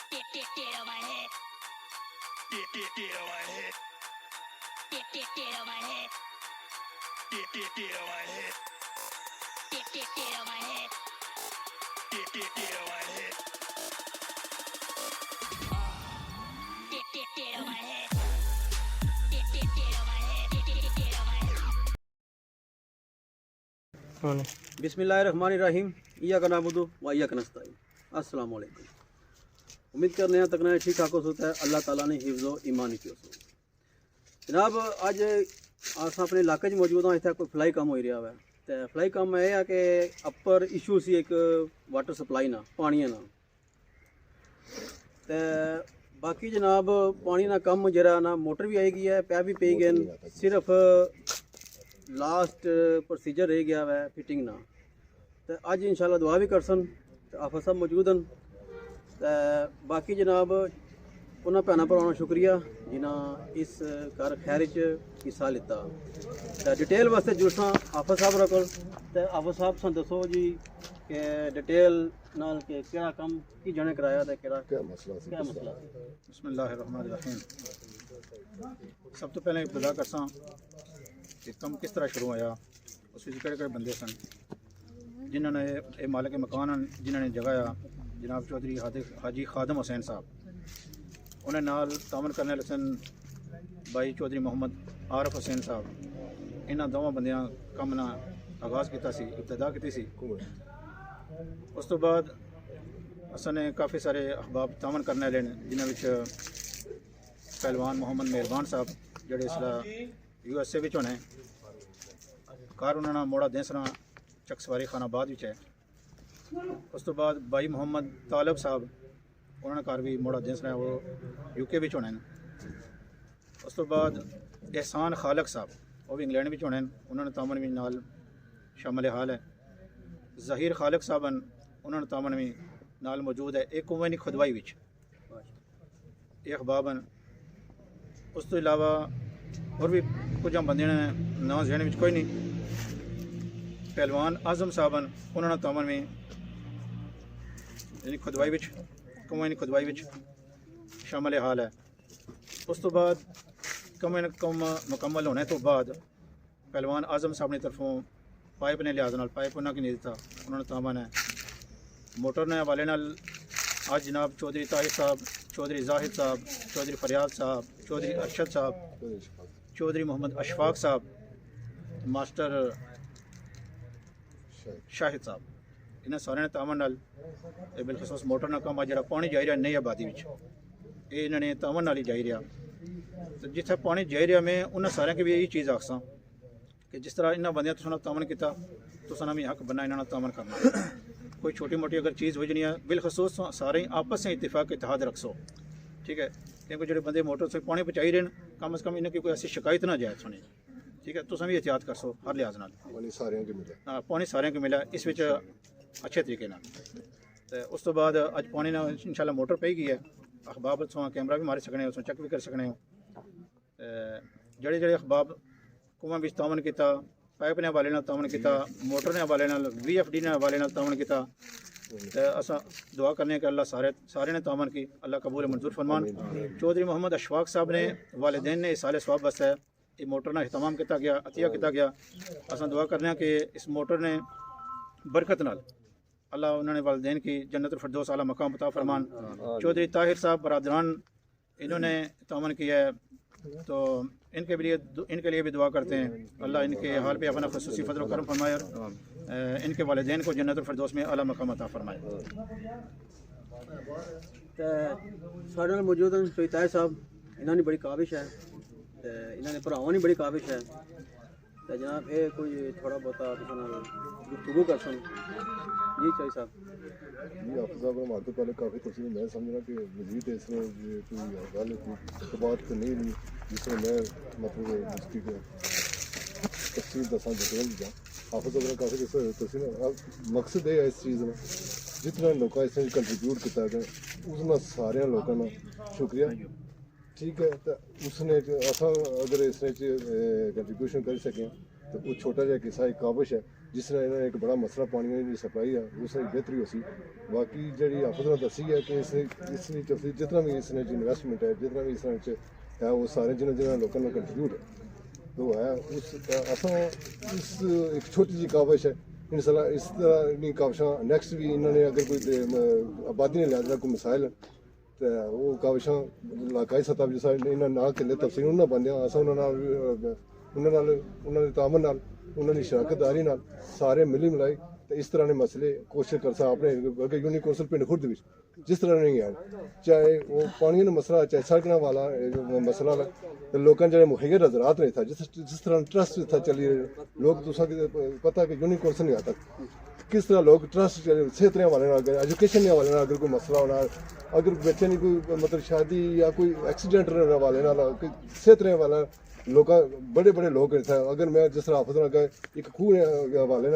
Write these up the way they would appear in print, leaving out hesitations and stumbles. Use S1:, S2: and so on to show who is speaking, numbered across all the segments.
S1: Get on my head. Get on my head. Get on my head. Get on my head. Get on my head. Get on my head. Get on my head. Get on my head. Get on my head.
S2: बिस्मिल्लाहिर्रहमानिर्रहीम इय्याका नअबुदु व इय्याका नस्तईन। अस्सलाम वालेकुम। उम्मीद करने हैं तकना ठीक ठाक होता है। अल्लाह ताला ने हिफ्ज़ो ईमान की हो। जनाब अज अस अपने इलाके मौजूद हाँ। इतना कोई फलाई कम हो रहा है तो फलाई कम यह है कि अपर इशू सी एक वाटर सप्लाई ना पानी ना तो बाकी जनाब पानी ना कम जरा ना मोटर भी आई गई है पैप भी पे गए सिर्फ लास्ट प्रोसीजर रह गया है फिटिंग ना तो अज इंशाल्लाह दुआ भी कर सन तो आफा साहब मौजूद हैं तो बाकी जनाब उन्होंने भैन भरावां शुक्रिया जिन्हें इस घर खैर हिस्सा लिता तो डिटेल वास्ते जुड़सा आफा साहब को तो आफा साहब सन दसो जी कि डिटेल नाल के क्या काम की जने कराया तो क्या मसला
S3: बिस्मिल्लाहिर्रहमानिर्रहीम। सब तो पहले इब्तदा करसा कि कम किस तरह शुरू होया उस केड़े बंदे सन जिन्होंने ये मालिक मकान जिन्होंने जगाया जनाब चौधरी हाजी खादम हुसैन साहब उन्हें नाल तामन करने वाले सन भाई चौधरी मोहम्मद आरफ हुसैन साहब इन्होंने दोवों बंदियां कम ना आगाज़ किया सी इब्तदा की सी। उस तो बाद असने काफ़ी सारे अहबाब तामन करने वाले जिन्होंने पहलवान मोहम्मद मेहरबान साहब जोड़े इसला USA विच होने कार उन्होंने मोड़ा देसना चकसवारी खानाबाद विच है। उस तो बाद भाई मोहम्मद तालब साहब उन्होंने कार भी मोड़ा देसना वो UK विच होने। उस तो बाद एहसान खालक साहब वो भी इंग्लैंड विच होने उन्होंने तामन भी नाल शामिल हाल है। ज़हीर खालक साहब उन्होंने तामन भी नाल मौजूद है एक कुएं की खुदवाई विच ये अहबाब। उस तो इलावा और भी कुछ बंदे ने ना जहन में कोई नहीं। पहलवान आजम साहब उन्होंने तामन में यानी खुदवाई विच कुएं की खुदवाई विच शामिल हाल है। उस तो बाद कम मुकम्मल होने तो बाद पहलवान आजम साहब ने तरफों पाइप ने लिहाज नाल पाइप उन्होंने की नहीं दिता उन्होंने तामन है मोटर ने हवाले नाल आज जनाब चौधरी ताहिर साहब चौधरी जाहिद साहब चौधरी फरियाद साहब चौधरी अरशद साहब चौधरी मोहम्मद अशफाक साहब मास्टर शाहिद साहब इन्हें सारे ने तामन नाल बिलखसूस मोटर ना कम जो पानी जाई रहा नई आबादी ये इन्होंने तामन नाल ही जाई रहा। तो जिथे पानी जाई रहा मैं उन्हें सारे की भी यही चीज़ आखसा कि जिस तरह इन्होंने बंद तुसा तामन किया तुसा भी हक बनना इन्होंने तामन करना। कोई छोटी मोटी अगर चीज़ हो जानी है बिलखसूस सारे आपस में इतफाक इतिहाद रखसो ठीक है क्योंकि जो बंदे मोटर से पानी पहुँचाई रहे कम से कम इन्हें कोई ऐसी शिकायत ना जाए सुनी ठीक है तुम भी एहतियात कर सो हर लिहाज नाल हाँ पानी सारे को मिला इस विच अच्छे तरीके नाल। तो उस तो बाद अज पानी ना इंशाल्लाह मोटर पई गई है अखबाब उसों कैमरा भी मारी सकने उसों चेक भी कर सकने हो जड़े अखबाब कुआं भी तामन किया पाइप ने हवाले नाल तामन किया मोटर ने हवाले नाल VFD ने हवाले नाल तामन किया तो असा दुआ करने कि अल्लाह सारे ने तामन की अल्लाह कबूल मंजूर फरमान। चौधरी मोहम्मद अशफाक साहब ने वालिदैन ने इस साले स्वाब बस है ये मोटर ना इहतमाम किया गया अतिया किया गया असा दुआ करने कि इस मोटर ने बरकत नाल अल्लाह उन्होंने वालिदैन की जन्नतुल फिरदौस आला मकाम अता फरमान। चौधरी ताहिर साहब बरादरान इन्होंने तामन किया है तो इनके लिए भी दुआ करते हैं अल्लाह इनके हाल पे अपना खसूसी फजल करम फरमाए और इनके वालिदैन को जन्नतुल फिरदौस में आला मकाम अता फरमाए।
S2: तो साढ़े नाल मौजूद हैं शहीद ताहिर साहब इन्होंने बड़ी काबिश है तो इन्होंने भरावां की बड़ी काबिश है तो जनाब ये कोई थोड़ा बहुता गुफ्तगू कर सन जी चाहिए साहब
S4: जी आप साहब हमारे तो पहले काफ़ी तफसील मैं समझना कि मजीद इसमें कोई गल बात तो नहीं हुई जिसमें मैं मतलब इसकी तफसील दसा डिटेल दा आप साहब काफ़ी तफसील मकसद ये है इस चीज़ में जितना लोग इसमें कंट्रीब्यूट किया गया उसमें सारे लोगों का शुक्रिया ठीक है। तो उसने अस अगर इसमें कंट्रीब्यूशन कर सकें तो वो छोटा जहा किस्सा एक काबिश है जिस तरह इन्होंने एक बड़ा मसला पानी की सप्लाई है उसने बेहतरी हो सी बाकी जी अफसर ने दसी है कि इसने जितना भी इसने इन्वेस्टमेंट है जितना भी इसने है वो सारे जिन्होंने लोगों का कंट्रीब्यूट है तो है उस असा इस एक छोटी जी काविश है इंशाल्लाह इस तरह काविशां नेक्स्ट भी इन्होंने अगर कोई आबादी ने लिहाजा कोई मिसाइल तो वो काविशां इलाकाई सतह पर जिस इन्होंने ना कहते तफसील उन्होंने बंद अस उन्होंने तामन नाल उन्होंने शराकतदारी नाल सारे मिली मिलाई तो इस तरह ने मसले कोशिश कर सा अपने बल्कि यूनिक कौंसल पिंड खुर्द विच जिस तरह नहीं है चाहे वो पानी का मसला चाहे सड़कों वाला जो मसला है तो लोगों जो मुहैया नजरात नहीं था जिस तरह ट्रस्ट था चली लोग तुसा पता कि यूनिक कौंसल नहीं आता किस तरह लोग ट्रस्ट सेहत के हवाले अगर एजुकेशन के हवाले अगर कोई मसला होना अगर बच्चे की कोई मतलब शादी या कोई एक्सीडेंट के हवाले सेहत के हवाले लोग बड़े बड़े लोग अगर मैं जिस तरह अफसर अगर एक खूह के हवाले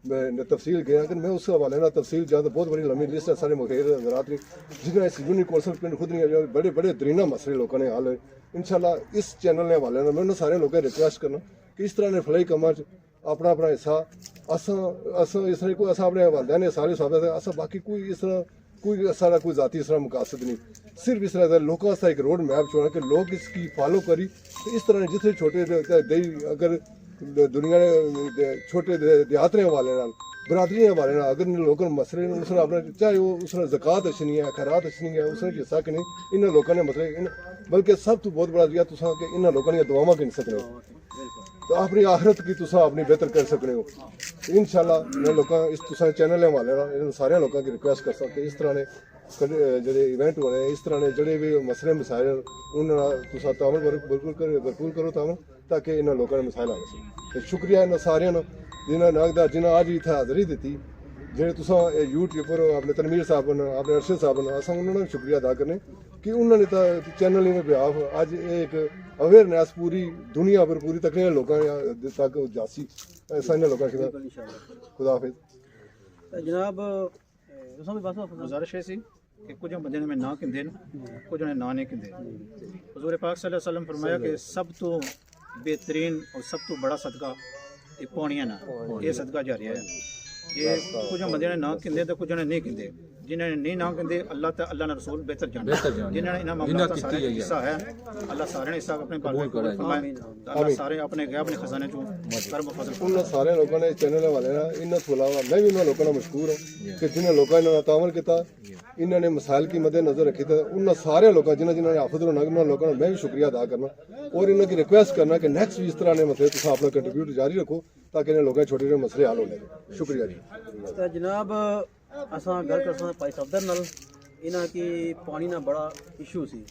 S4: मैं तफसील गया अगर मैं उस हवाले ना तफसील ज़्यादा बहुत बड़ी लंबी लिस्ट है सारे मुखैर हजरात की जिन्हें इस यूनिक कौंसल पिंड खुद नहीं बड़े बड़े दरीना मसले लोगों ने हाल है इंशाल्लाह इस चैनल के हवाले मैं उन्होंने सारे लोगों रिक्वेस्ट करना कि इस तरह ने फलाई कमां अपना अपना हिस्सा अस इस तरह कोई अस अपने वालदैन ने सारे साबित है अस बाकी कोई इस तरह कोई सारा कोई जाती इस तरह मुकासद नहीं सिर्फ इस तरह लोगों का एक रोड मैप छोड़ा कि लोग इसकी फॉलो करी तो इस तरह जितने छोटे दही अगर दुनिया ने छोटे देहातरे हवाले बरादरी के हवाले अगर लोगों ने मसले उसने अपना चाहे वो उसने ज़कात अच्छनी है खैरात अच्छनी है उसने हिस्सा कि नहीं इन लोगों ने मसले बल्कि सब तो बहुत बड़ा दिया तुसा कि इन लोगों ने दुआवां गिन सकते हो तो अपनी आखिरत की तुसा अपनी बेहतर कर सकते हो इंशाल्लाह मैं लोग इस तुसा चैनल के हवाले इन सारे लोगों की रिक्वेस्ट कर सकते इस तरह ने जो इवेंट होने इस तरह ने जोड़े भी मसले मसाइल उन्होंने तामल भरपूर करो तामल ताकि इन्होंने लोगों ने मसाइल आ सके शुक्रिया इन सारे जिन्हें नागदार जिन्हें अज इतना हाजरी दी जे तुसा यूट्यूब पर अपने तनवीर साहब अपने अरशद साहब अस उन्होंने शुक्रिया अदा करने कि उन्होंने तो चैनल में बिहाफ अज एक अवेयरनेस पूरी दुनिया पर पूरी तकरीबन लोगों तक जासी ऐसा इन लोगों खुदा हाफिज
S2: जनाब
S3: गुजारिश है सी कि कुछ बंदे ने ना कहते कुछ ने ना नहीं कहते हुज़ूर पाक सल्लल्लाहु अलैहि वसल्लम फरमाया कि सब तो बेहतरीन और सब तो बड़ा सदका ये पौनियां ना ये सदका जारिया है ये कुछ बंदे ने ना कहते तो कुछ ने नहीं कहते जिन्होंने नहीं ना कहते अल्लाह तो अल्लाह ने रसूल बेहतर जानते जिन्होंने इन्हां मामलों का सारा हिस्सा है अल्लाह सारे ने हिस्सा अपने पाक फरमाए अल्लाह सारे अपने गैब अपने खजाने चों करम फजल
S4: उन सारे लोगों ने चैनल वाले ना इन तो अलावा मैं भी उन्होंने लोगों मशहूर हूँ कि जिन्हें लोगों ने तामल किया इन्होंने मसाइल की मद्देनजर रखी था उन सारे लोगों जिन्होंने हाफिज होना उन्होंने लोगों ने मैं भी शुक्रिया अदा करना और इन्होंने रिक्वेस्ट करना कि नेक्स्ट भी इस तरह ने मसले तुम अपना कंट्रीब्यूट जारी रखो ताकि इन्हें लोगों छोटे छोटे मसले हल हो जाए शुक्रिया जी
S2: तो जनाब असां गल कर भाई सफदर नाल इन्हां की पानी ना बड़ा इशू सी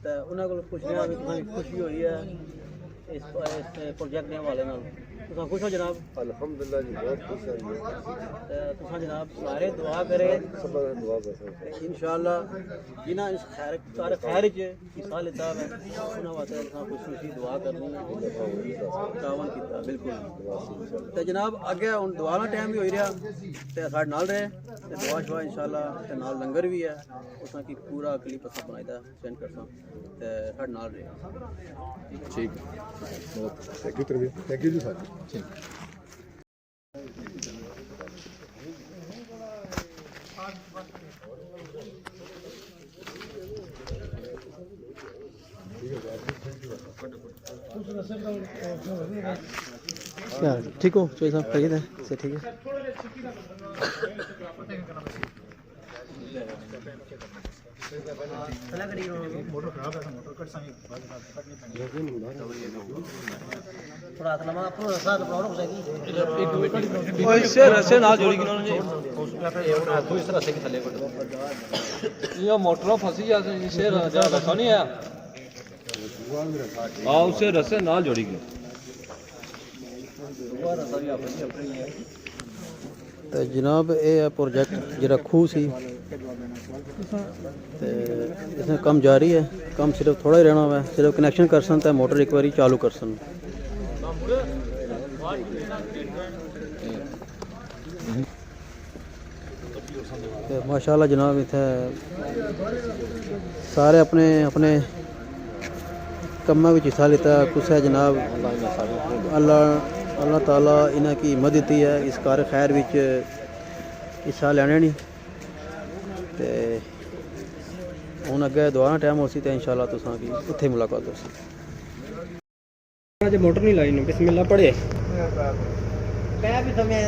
S2: तो उन्हां कोल पुछने भी तुसें खुशी हुई है इस प्रोजेक्ट के हवाले नाल तुसां खुश हो जनाब
S4: अल्हम्दुलिल्लाह जी बहुत खुश है
S2: ते तुसां जनाब सारे दुआ करे
S4: सब दुआ कर
S2: इंशाअल्लाह जिन्हां इस खैर च हिस्सा लेता है उन्हां वास्ते तुसां खुशी दुआ करनी तावन कीता बिल्कुल ते जनाब अगे हुण दुआ दा टाइम भी होई रहा ते साडे नाल रहे ते दुआ शवा इंशाअल्लाह ते नाल लंगर भी है उसां की पूरा क्लिप असां बनाईदा सेंड करसां ते साडे नाल रहे
S4: ठीक थैंक यू जी सर ठीक
S2: क्या ठीक हो चोई साहब खरीद है से ठीक है
S3: मोटर खराब है मोटर कट साई
S2: थोड़ा लम्बा अपना साथ प्रॉब्लम हो जाएगी
S5: ओए इससे रस्से ना जोड़ी कि उन्होंने
S2: तो इस तरह से थले
S5: ये मोटर फंसी जाते इससे रस्सा नहीं है हाँ उससे रस्से ना जोड़ी गए
S2: तो जनाब ये प्रोजेक्ट जरा खूह सी ते इसमें कम जारी है कम सिर्फ थोड़ा ही रहना हुआ है सिर्फ कनेक्शन कर सन तो मोटर एक बार चालू कर सन ते माशाल्लाह जनाब इत्थे सारे अपने अपने कम्मा विच हिस्सा लेता कुछ है जनाब अल्लाह अल्लाह ताला इन्हां की मदद ही है इस कार खैर विच हिस्सा लैने नहीं ते हुण अग्गे दुआ टाइम होसी ते इंशाअल्लाह तुसां की उत्थे मुलाकात होसी।
S6: आज मोटर नहीं लाई ने बिस्मिल्लाह पढ़े
S2: मैं भी समय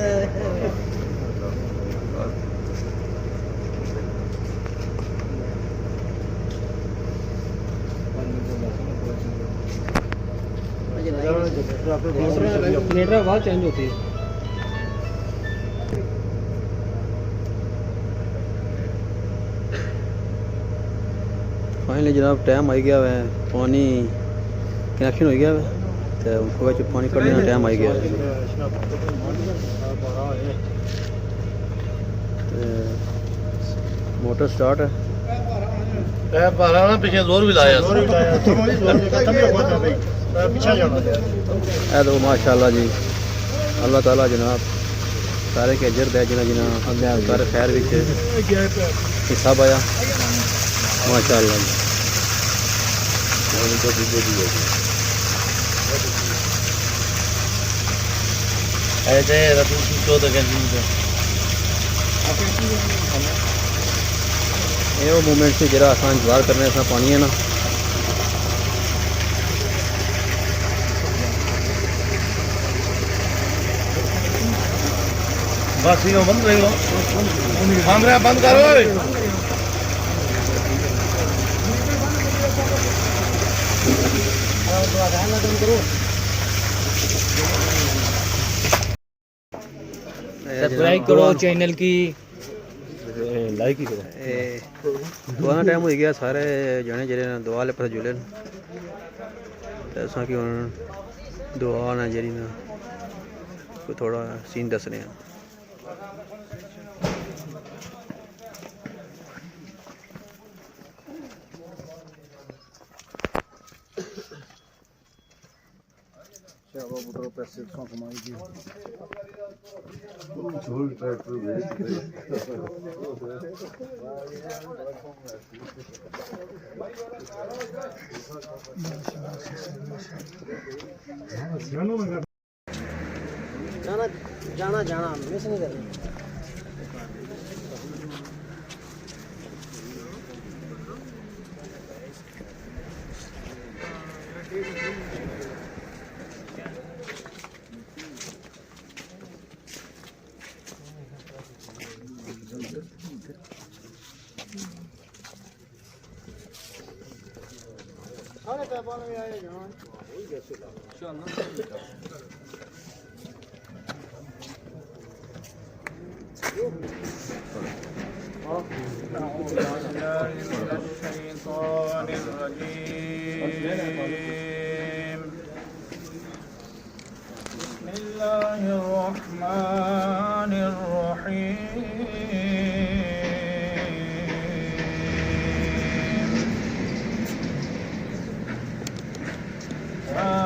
S6: जनरेटर आवाज चेंज होती है।
S2: फाइनली जनाब टाइम आई गया है पानी कनेक्शन हो गया है तो उनको पानी कढ़ने का टाइम आई गया है। मोटर स्टार्ट है
S5: पीछे जोर भी लाया
S2: है तो माशाल्लाह जी अल्लाह ताला जनाब सारे के अजर दे जिन्हें जिन्हें कर खैर विच हिस्सा पाया माशाल्लाह जी।
S5: ऐसे रतू 14 घंटे
S2: ये वो मूवमेंट से जरा असा इंतजार करने असा पानी है ना
S5: बस ये बंद रहेगा कैमरा बंद करो।
S6: सब्सक्राइब करो चैनल की लाइक ही करो।
S2: दुआ टाइम हो गया सारे जने जेह्ड़े न दुआ आह्ले पास्से जुड़े न ते असां कि हुन दुआ ने जेह्ड़ी न कोई थोड़ा सीन दस्सने आं। जाना जाना मिस नहीं करना।
S3: الشيطان الرجيم بسم الله الرحمن الرحيم ما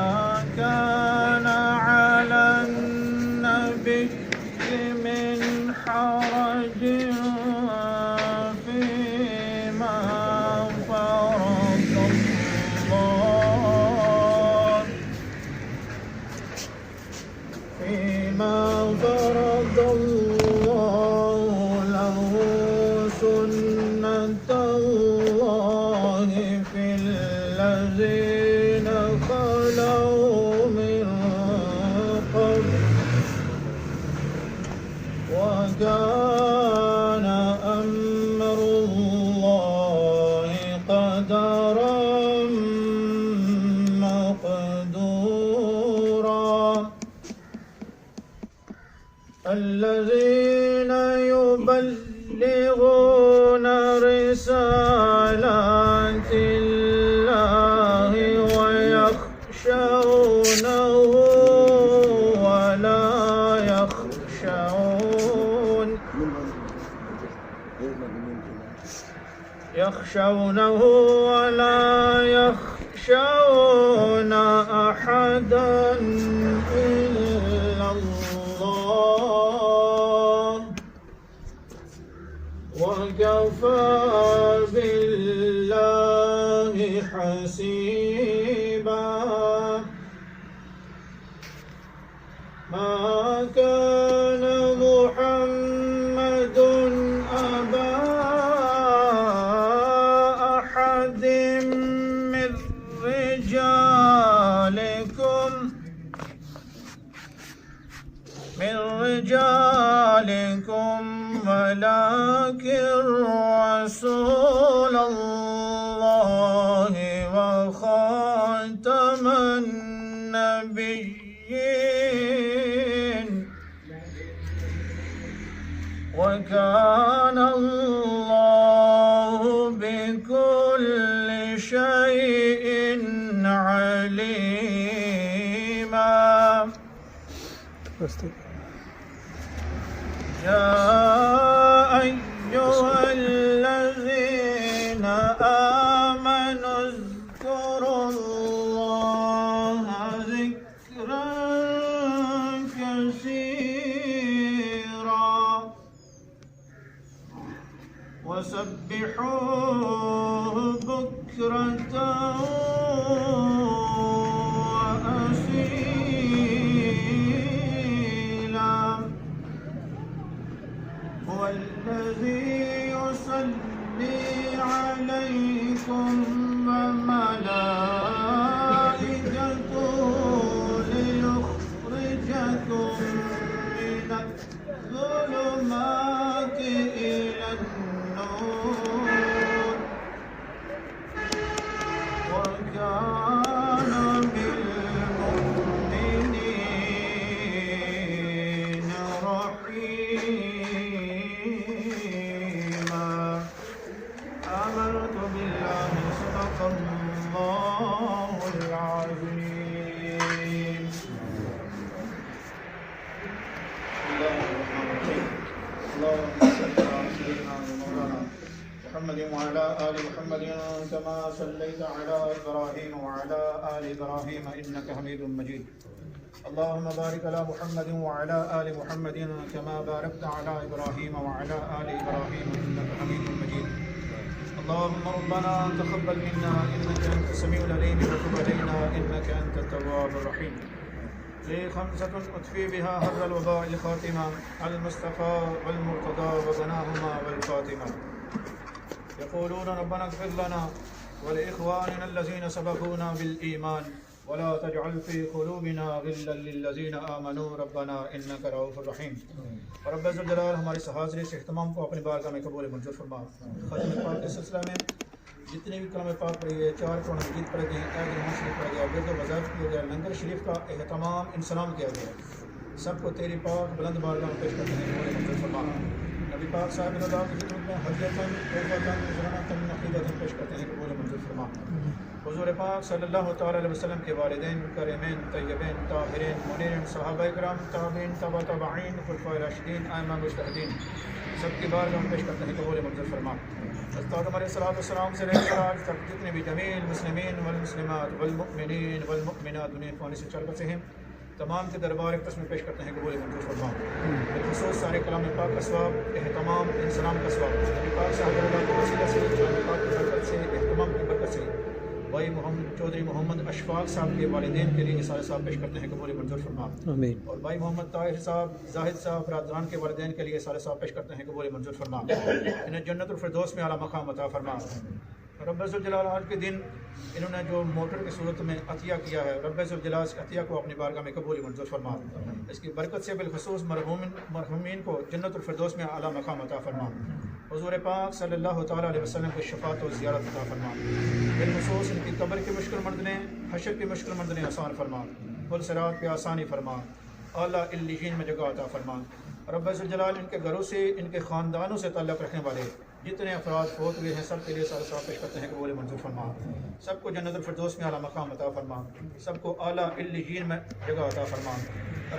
S3: كان على النبي من حرج فيما فرض الله له سنة الله في الذين خلوا من قبل وكان أمر الله قدرا مقدورا الذين يبلغون رسالات الله ويخشونه ولا يخشون أحدا إلا الله وكفى بالله حسيبا وكان الله بكل شيء عليما يا أيها الذين آمنوا اذكروا الله ذكرا كثيرا وسبحوه بكرة وأصيلا هو الذي يصلي عليكم وملائكته ليخرجكم من الظلمات إلى النور وكان بالمؤمنين رحيما آمنت بالله صدق الله العظيم. اللهم صل على سيدنا ومولانا محمد وعلى آل محمد كما صليت على إبراهيم وعلى آل إبراهيم إنك حميد مجيد. اللهم بارك على محمد وعلى آل محمد كما باركت على إبراهيم وعلى آل إبراهيم إنك حميد مجيد. اللهم ربنا تقبل منا إنك أنت السميع العليم وتب علينا إنك أنت التواب الرحيم. لي خمسة أطفي بها هر الوباء الخاتمة المصطفى والمرتضى وبناهما والفاطمة. يقولون ربنا اغفر لنا ولإخواننا الذين سبقونا بالإيمان ولا تجعل في قلوبنا غلا للذين آمنوا ربنا إنك رؤوف رحيم. رب ذو الجلال हमारे इस हाज़िरी से इख्तिमाम को अपनी बारगाह में कबूल मंजूर फरमा। ख़त्म पाक के सिलसिले में जितने भी कलमे पाक पढ़ी गए, 4 कुरान मजीद पढ़े गए, आयत नमाज़ शरीफ पढ़ा गया, विर्द वज़ाइफ किया गया, लंगर शरीफ का एहतमाम इंसलाम किया गया, सबको तेरी पाक बुलंद बारगाह में पेश करते हैं कबूल मंजूर फरमा। नबी पाक साहब की खिदमत में हदियतन तौबतन ज़रानतन अक़ीदतन पेश करते हैं कबूल मंजूर फरमा। हुज़ूर पाक सल्लल्लाहु तआला अलैहि वसल्लम के वालिदैन करीमैन तय्यबैन ताहिरीन मुनीरीन सहाबाए किराम ताबईन तबा तबईन खुलफाए राशिदीन आइम्मा मुज्तहिदीन सबकी बारगाह में पेश करते हैं कबूल मंजूर फरमा। हज़रत आदम अलैहिस्सलाम से लेकर आज तक जितने भी जमील मुस्लिमीन वल मुस्लिमात वल मुमिनीन वल मुमिनात दुनिया फ़ानी से चल बसे हैं तमाम के दरबार एक तस्वीर पेश करते हैं कबूल मंजूर फरमा। बिलख़ुसूस सारे कलाम पाक का सवाब एहतमाम इंसलाम का सवाब नबी पाक साहब के वसीला से पाक की बरकत से एहतमाम की बरकत से भाई मोहम्मद चौधरी मोहम्मद अशफाक साहब के वालिदैन के लिए सारे साहब पेश करते हैं कबूल मंजूर फरमा। आमीन। और भाई मोहम्मद ताहिर साहब जाहिद साहब रादरान के वालिदैन के लिए सारे साहब पेश करते हैं कबूल मंजूर फरमा। इन्हें जन्नतुल फिरदौस में आला मकाम अता फरमा। रब्बे ज़ुल जलाल आज के दिन इन्होंने जो मोटर की सूरत में अतिया किया है, रब्बे ज़ुल जलाल इस अतिया को अपनी बारगाह में कबूल मंजूर फरमा। इसकी बरकत से बिलख़ुसूस मरहूमीन को जन्नतुल फिरदौस में आला मकाम अता फरमा। हुज़ूर पाक सल्लल्लाहु तआला अलैहि वसल्लम की शफ़ाअत और ज़ियारत अता फरमा। बिलख़ुसूस इनकी कब्र की मुश्किल मंज़िलें, हशर की मुश्किल मंज़िलें आसान फरमा, पुल सिरात पे आसानी फरमा, आला इल्लियीन में जगह अता फरमा। रब्बे ज़ुल जलाल इनके घरों से इनके ख़ानदानों से ताल्लुक़ रखने वाले जितने अफराद फौत हुए हैं सब के लिए सारे साहब पेश करते हैं कबूल मंजूर फरमा। सबको जन्नतुल फिरदौस में आला मकाम अता फरमा, सबको आला इल्लियीन में जगह अता फरमा।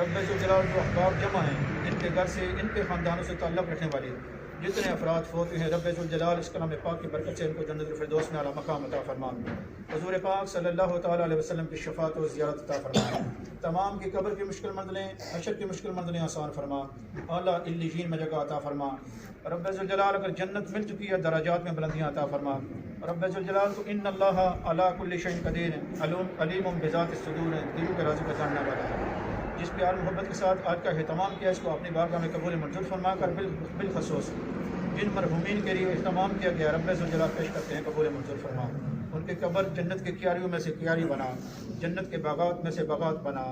S3: रब्बे ज़ुल जलाल जो अहबाब जमा हैं इनके घर से इनके ख़ानदानों से ताल्लुक़ रखने वाले जितने अफराद फौत हुए हैं रब्बे ज़ुल जलाल इस कलाम पाक की बरकत से इनको जन्नतुल फिरदौस में आला मकाम अता फरमा। हुज़ूर पाक सल्लल्लाहु तआला अलैहि वसल्लम की शफ़ाअत और ज़ियारत अता फरमा। तमाम की कब्र की मुश्किल मंज़िलें, हशर की मुश्किल मंज़िलें आसान फरमा, आला इल्लियीन में जगह अता फरमा। रब्बे ज़ुल जलाल अगर जन्नत मिल चुकी है दराजात में बुलंदियाँ अता फरमा। रब्बे ज़ुल जलाल तो इन्नल्लाह अला कुल्लि शैइन क़दीर अलीमुम बिज़ातिस सुदूर दिलों के राज़ को जानने वाला है। जिस प्यार मोहब्बत के साथ आज का एहतमाम किया इसको अपनी बारगाह में कबूल मंजूर फरमा कर बिलख़ुसूस जिन मरहूमीन के लिए एहतमाम किया गया रब्बे ज़ुल जलाल पेश करते हैं कबूल मंजूर फरमा। उनके कब्र जन्नत की क्यारियों में से क्यारी बना, जन्नत के बागात में से बागात बना।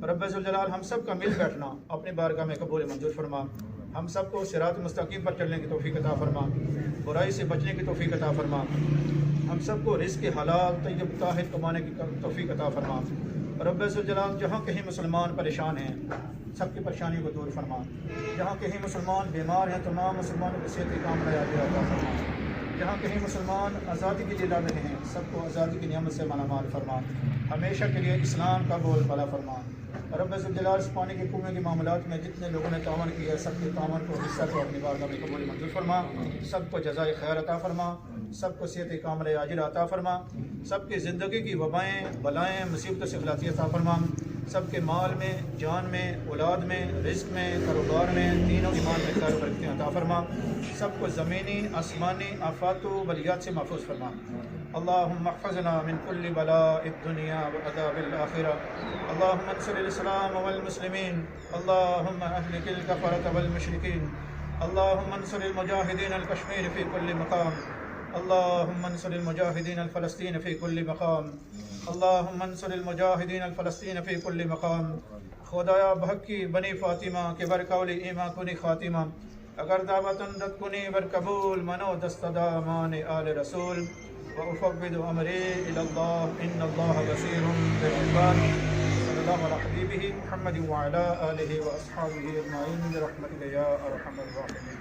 S3: रब्बे ज़ुल जलाल हम सब का मिल बैठना अपनी बारगाह में कबूल मंजूर फरमा। हम सबको सिरात मुस्तकीम पर चलने की तौफीक अता फरमा, बुराई से बचने की तौफीक अता फरमा। हम सबको रिज़्क़ के हलाल तय्यब ताहिर कमाने की तौफीक अता फरमा। रब्बे ज़ुल जलाल जहाँ कहीं मुसलमान परेशान हैं सबकी परेशानियों को दूर फरमा। जहाँ कहीं मुसलमान बीमार हैं तमाम मुसलमानों की सेहत कामना अता फरमा। जहाँ कहीं मुसलमान आज़ादी के लिए लड़ रहे हैं सबको आज़ादी की नियमत से मालामाल फरमा। हमेशा के लिए इस्लाम का बोल भला फरमा। रब ज़ुल इस पानी के कुएँ के मामलात में जितने लोगों ने तावन किया है सबके तावन को हिस्सा को अपनी बारगाह में कबूल मंजूर फरमा। सबको जज़ाए खैर अता फरमा। सबको सेहत कामल आजिर अता फरमा। सबकी ज़िंदगी की वबाएँ बलाएँ मुसीबतों से खलासी अता फरमा। सबके माल में जान में औलाद में रिज़्क़ में कारोबार में तीनों ईमान में खैर बरकतें अता फरमा। सबको ज़मीनी आसमानी आफ़ात व बलियात से महफूज फरमा। अल्लाहुम्मा अहफ़ज़ना मिन कुल्लि बलाइद दुनिया व अज़ाबिल आखिरह। अल्लाहुम्मा अंसुरिल इस्लाम वल मुस्लिमीन। अल्लाहुम्मा अहलिकिल कफ़रत वल मुशरिकीन। अल्लाहुम्मा अंसुरिल मुजाहिदीन अल कश्मीर फ़ी कुल्लि मक़ाम। अल्लाहुम्मा अंसुरिल मुजाहिदीन अल फ़लस्तीन फ़ी कुल्लि मक़ाम। अल्लाहुम्मा अंसुरिल मुजाहिदीन अल फ़लस्तीन फ़ी कुल्लि मक़ाम। खुदाया बहक़्क़ी बनी फ़ातिमा के बरकौली ईमा कुनी ख़ातिमा। अगर दावतन रद कुनी बर कबूल मनो दस्तदा मान आल रसूल व उफ़व्विदु अमरी इलल्लाह इन्नल्लाह बसीरुम बिल इबाद। सल्लल्लाहु अला हबीबिही मुहम्मद व अला आलिहि व अस्हाबिही अजमाइन बिरहमतिका या अरहमर राहिमीन।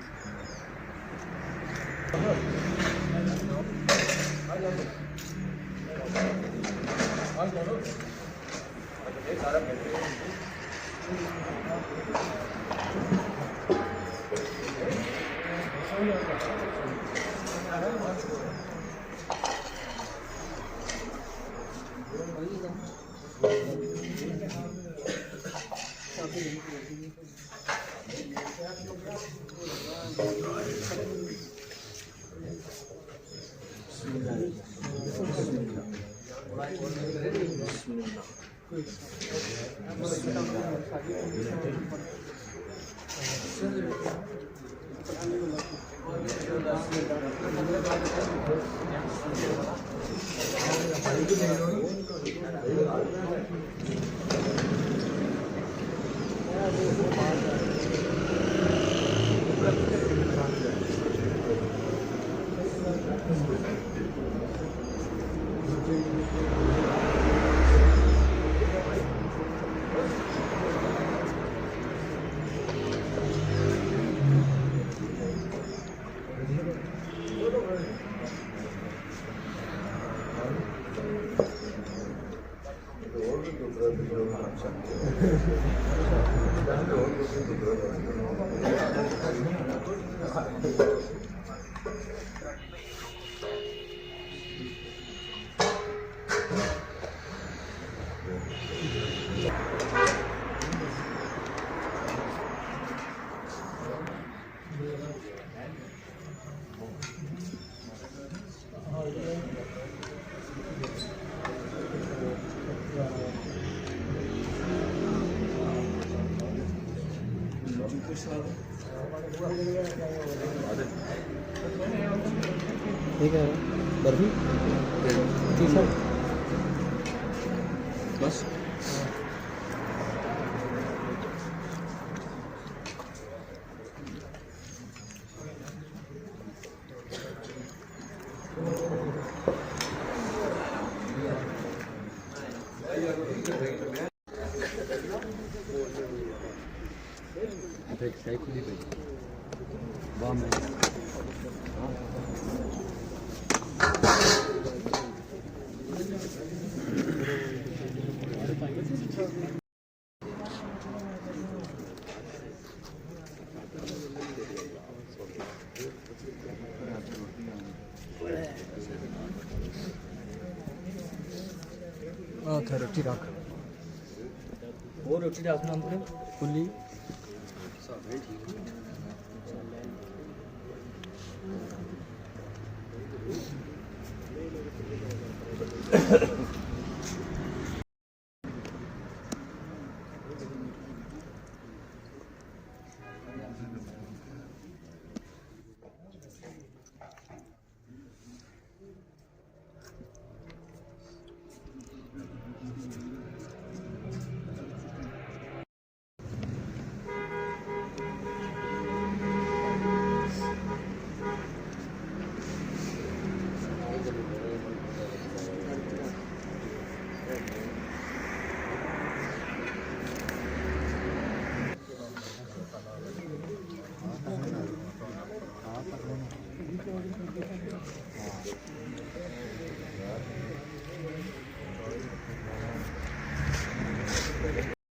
S6: ठीक है बर्फी तीसरा बस रोटी रख वो रोटी रखना हमको खुली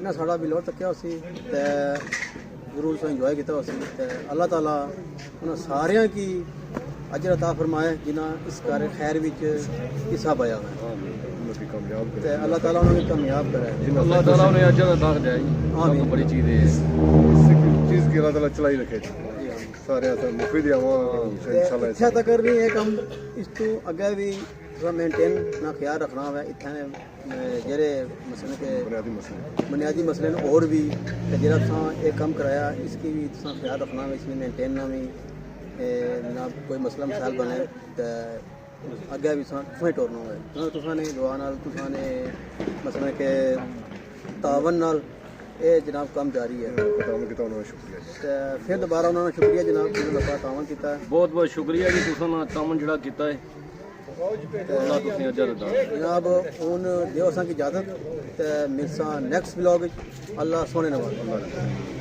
S2: ਇਹਨਾਂ ਸਾਡਾ ਵੀ ਲੋੜ ਤੱਕਿਆ ਸੀ ਤੇ ਜ਼ਰੂਰ ਸੋ ਇੰਜੋਏ ਕੀਤਾ ਸੀ ਤੇ ਅੱਲਾਹ ਤਾਲਾ ਉਹਨਾਂ ਸਾਰਿਆਂ ਕੀ ਅਜਰ ਅਤਾ ਫਰਮਾਏ ਜਿਨ੍ਹਾਂ ਇਸ ਕਾਰ ਖੈਰ ਵਿੱਚ ਹਿੱਸਾ ਪਾਇਆ ਹੈ
S4: उन्नति कामयाब
S2: ਤੇ
S4: करें
S2: ਅੱਲਾਹ ਤਾਲਾ ਉਹਨਾਂ ਨੂੰ ਕਾਮਯਾਬ ਕਰੇ
S5: अल्लाह ताला ने अजर अदा दिया जी
S2: आमीन।
S5: सब बड़ी चीज है
S4: चीज़ की अल्लाह ताला चलाई रखे सारे ऐसा मुफीद आवा
S2: ਤੇ
S4: इंशाल्लाह
S2: ਇੱਥੇ ਤੱਕ ਵੀ ਇਹ ਕੰਮ ਇਸ ਤੋਂ ਅੱਗੇ ਵੀ ਥੋੜਾ ਮੇਨਟੇਨ ਨਾ ਖਿਆਲ ਰੱਖਣਾ ਹੋਵੇ ਇੱਥੇ ਜਿਹੜੇ ਮਸਲੇ ਕੇ
S4: बुनियादी मसले
S2: ਬੁਨਿਆਦੀ ਮਸਲੇ ਨੂੰ ਹੋਰ ਵੀ ਤੇ ਜਿਹੜਾ ਤੁਸੀਂ ਇਹ ਕੰਮ ਕਰਾਇਆ ਇਸ ਕੀ ਵੀ ਤੁਸੀਂ ਖਿਆਲ ਰੱਖਣਾ ਹੋਵੇ ਇਸ ਨੂੰ ਮੇਨਟੇਨ ਨਾ ਵੀ ਨਾ ਕੋਈ ਮਸਲਾ ਮਸਾਲ ਬਣੇ ਤੇ ਅੱਗੇ ਵੀ ਤੁਸੀਂ ਟੋਰਨਾ ਹੋਵੇ ਤੁਸੀਂ ਨੇ ਦੁਆ ਨਾਲ ਤੁਸੀਂ ਨੇ ਮਸਲੇ ਕੇ ਤਾਵਨ ਨਾਲ ਇਹ ਜਨਾਬ ਕੰਮ ਜਾਰੀ ਹੈ
S4: बताओ कि तो शुक्रिया जी
S2: ਤੇ ਫਿਰ ਦੁਬਾਰਾ ਉਹਨਾਂ ਦਾ ਸ਼ੁਕਰੀਆ ਜਨਾਬ ਜਿਹਨਾਂ ਦਾ ਆਪਾਂ ਤਾਵਨ ਕੀਤਾ ਹੈ।
S5: बहुत बहुत शुक्रिया जी तुसां ना तामन जड़ा कीता है अल्लाह तुसें अजर अदा
S2: जनाब हूँ दिओ असां की इजाज़त ते मिलसां नैक्सट व्लॉग अल्लाह सोने नवाज़